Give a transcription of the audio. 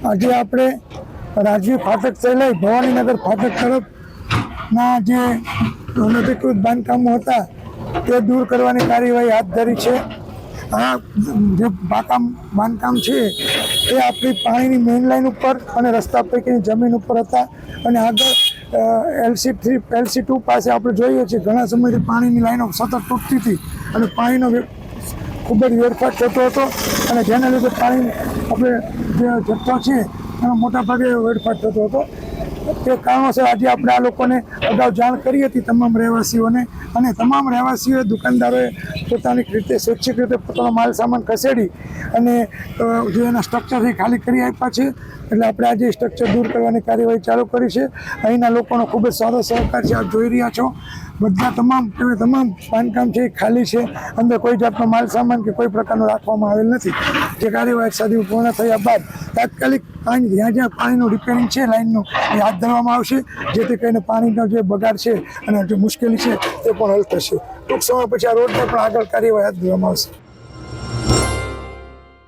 આજે આપણે રાજવી ફાટક થી લઈ ભવાનીનગર ફાટક તરફના જે અનધિકૃત બાંધકામો હતા તે દૂર કરવાની કાર્યવાહી હાથ ધરી છે। આ જે બાંધકામ છે એ આપણી પાણીની મેઇન લાઈન ઉપર અને રસ્તા પૈકીની જમીન ઉપર હતા અને આગળ LC2 પાસે આપણે જોઈએ છીએ ઘણા સમયથી પાણીની લાઈનો સતત તૂટતી હતી અને પાણીનો ખૂબ જ વેડફાટ થતો હતો અને જેના લીધે પાણી આપણે જે જથ્થો છે એનો મોટાભાગે વેડફાટ થતો હતો। તે કારણોસર આજે આપણે આ લોકોને અગાઉ જાણ કરી હતી તમામ રહેવાસીઓને, અને તમામ રહેવાસીઓએ દુકાનદારોએ પોતાની રીતે સ્વૈચ્છિક રીતે પોતાનો માલ સામાન ખસેડી અને જે એના સ્ટ્રક્ચરથી ખાલી કરી આપ્યા છે। એટલે આપણે આજે સ્ટ્રક્ચર દૂર કરવાની કાર્યવાહી ચાલુ કરી છે। અહીંના લોકોનો ખૂબ જ સારો સહકાર છે, આપ જોઈ રહ્યા છો। બધા તમામ બાંધકામ છે એ ખાલી છે, અંદર કોઈ જાતનો માલ સામાન કે કોઈ પ્રકારનો રાખવામાં આવેલ નથી। જે કાર્યવાહી સાદી પૂર્ણ થયા બાદ તાત્કાલિક જ્યાં પાણીનું રિપેરિંગ છે લાઇનનું એ હાથ ધરવામાં આવશે, જેથી કરીને પાણીનો જે બગાડ છે અને જે મુશ્કેલી છે તે પણ હલ થશે। ટૂંક સમય પછી આ રોડને પણ આગળ કાર્યવાહી હાથ ધરવામાં આવશે।